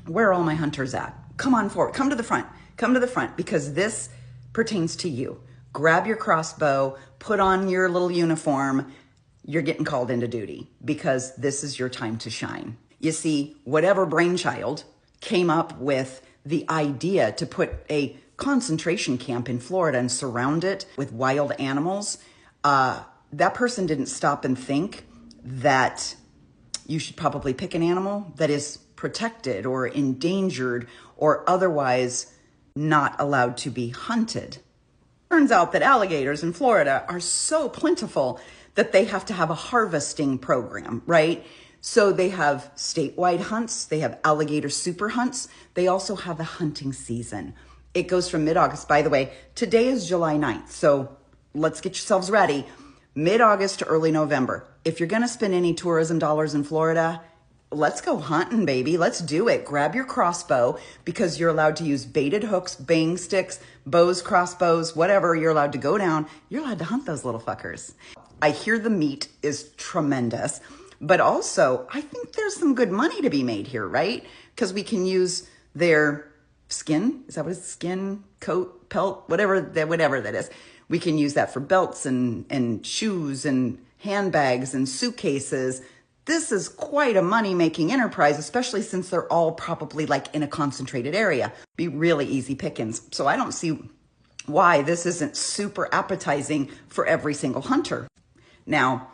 Where are all my hunters at? Come on forward, come to the front, because this pertains to you. Grab your crossbow, put on your little uniform. You're getting called into duty because this is your time to shine. You see, whatever brainchild came up with the idea to put a concentration camp in Florida and surround it with wild animals, that person didn't stop and think that you should probably pick an animal that is protected or endangered or otherwise not allowed to be hunted. Turns out that alligators in Florida are so plentiful that they have to have a harvesting program, right? So they have statewide hunts, they have alligator super hunts, they also have a hunting season. It goes from mid-August. By the way, today is July 9th, so let's get yourselves ready. Mid-August to early November. If you're gonna spend any tourism dollars in Florida, let's go hunting, baby. Let's do it. Grab your crossbow because you're allowed to use baited hooks, bang sticks, bows, crossbows, whatever. You're allowed to go down. You're allowed to hunt those little fuckers. I hear the meat is tremendous, but also I think there's some good money to be made here, right? Because we can use their skin. Is that what it's? Skin, coat, pelt, whatever that is. We can use that for belts and shoes and handbags and suitcases. This is quite a money-making enterprise, especially since they're all probably like in a concentrated area. Be really easy pickings. So I don't see why this isn't super appetizing for every single hunter. Now,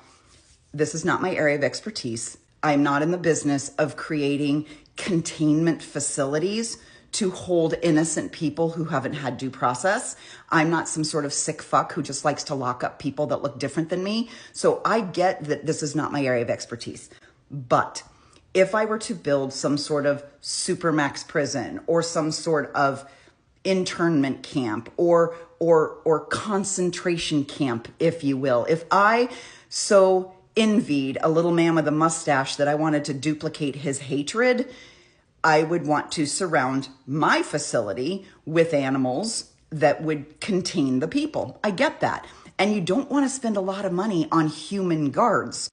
this is not my area of expertise. I'm not in the business of creating containment facilities to hold innocent people who haven't had due process. I'm not some sort of sick fuck who just likes to lock up people that look different than me. So I get that this is not my area of expertise. But if I were to build some sort of supermax prison or some sort of internment camp or concentration camp, if you will, if I so envied a little man with a mustache that I wanted to duplicate his hatred, I would want to surround my facility with animals that would contain the people. I get that. And you don't want to spend a lot of money on human guards.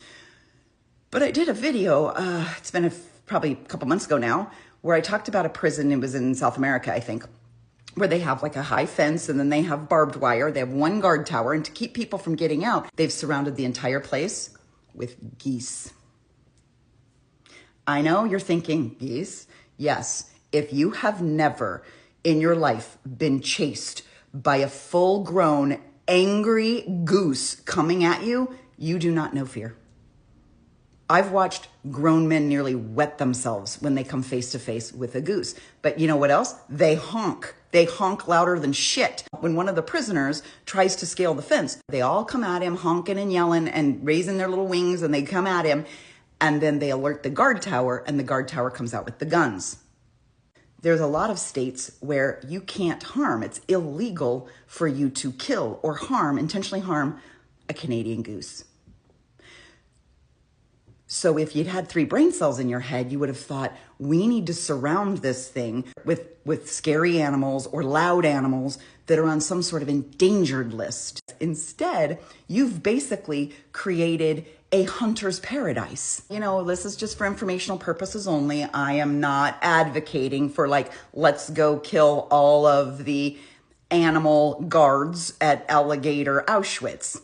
But I did a video, it's been probably a couple months ago now, where I talked about a prison. It was in South America, I think, where they have like a high fence and then they have barbed wire. They have one guard tower. And to keep people from getting out, they've surrounded the entire place with geese. I know you're thinking, geese? Yes, if you have never in your life been chased by a full-grown, angry goose coming at you, you do not know fear. I've watched grown men nearly wet themselves when they come face to face with a goose. But you know what else? They honk. They honk louder than shit. When one of the prisoners tries to scale the fence, they all come at him honking and yelling and raising their little wings, and they come at him. And then they alert the guard tower, and the guard tower comes out with the guns. There's a lot of states where you can't harm. It's illegal for you to kill or intentionally harm a Canadian goose. So if you'd had 3 brain cells in your head, you would have thought, we need to surround this thing with scary animals or loud animals that are on some sort of endangered list. Instead, you've basically created a hunter's paradise. You know, this is just for informational purposes only. I am not advocating for let's go kill all of the animal guards at Alligator Auschwitz.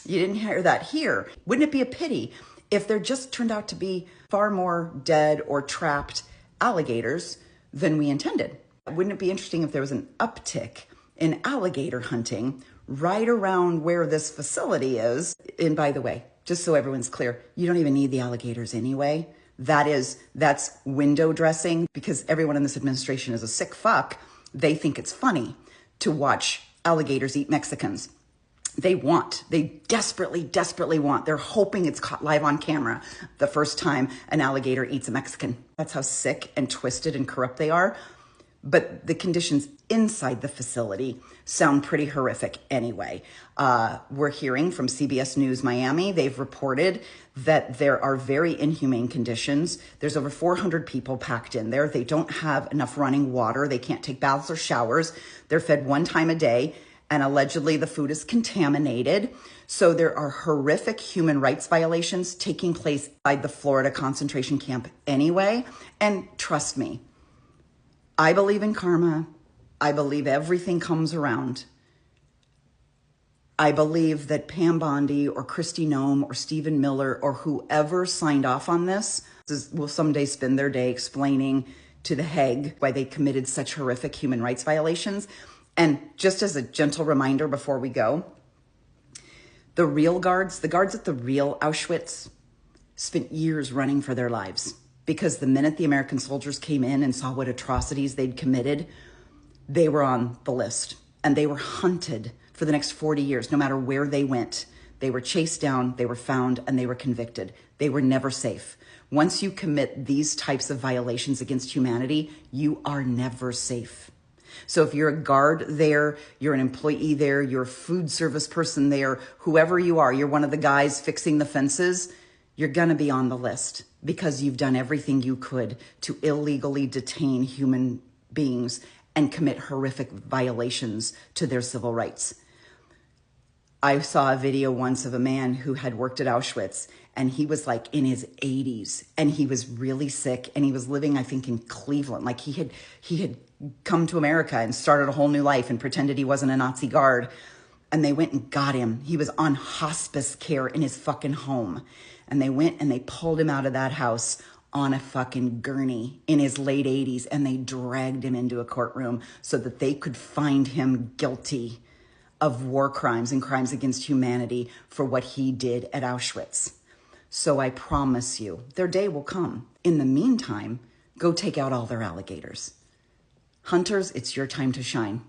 You didn't hear that here. Wouldn't it be a pity if there just turned out to be far more dead or trapped alligators than we intended? Wouldn't it be interesting if there was an uptick in alligator hunting right around where this facility is? And by the way, just so everyone's clear, you don't even need the alligators anyway. That's window dressing, because everyone in this administration is a sick fuck. They think it's funny to watch alligators eat Mexicans. They desperately want. They're hoping it's caught live on camera the first time an alligator eats a Mexican. That's how sick and twisted and corrupt they are. But the conditions inside the facility sound pretty horrific anyway. We're hearing from CBS News Miami. They've reported that there are very inhumane conditions. There's over 400 people packed in there. They don't have enough running water. They can't take baths or showers. They're fed 1 time a day, and allegedly the food is contaminated. So there are horrific human rights violations taking place by the Florida concentration camp anyway. And trust me, I believe in karma. I believe everything comes around. I believe that Pam Bondi or Kristi Noem or Stephen Miller or whoever signed off on this will someday spend their day explaining to the Hague why they committed such horrific human rights violations. And just as a gentle reminder before we go, the guards at the real Auschwitz spent years running for their lives, because the minute the American soldiers came in and saw what atrocities they'd committed, they were on the list and they were hunted for the next 40 years. No matter where they went, they were chased down, they were found, and they were convicted. They were never safe. Once you commit these types of violations against humanity, you are never safe. So if you're a guard there, you're an employee there, you're a food service person there, whoever you are, you're one of the guys fixing the fences, you're going to be on the list because you've done everything you could to illegally detain human beings and commit horrific violations to their civil rights. I saw a video once of a man who had worked at Auschwitz, and he was like in his 80s and he was really sick, and he was living, I think, in Cleveland. Like he had come to America and started a whole new life and pretended he wasn't a Nazi guard. And they went and got him. He was on hospice care in his fucking home. And they went and they pulled him out of that house on a fucking gurney in his late 80s. And they dragged him into a courtroom so that they could find him guilty of war crimes and crimes against humanity for what he did at Auschwitz. So I promise you, their day will come. In the meantime, go take out all their alligators. Hunters, it's your time to shine.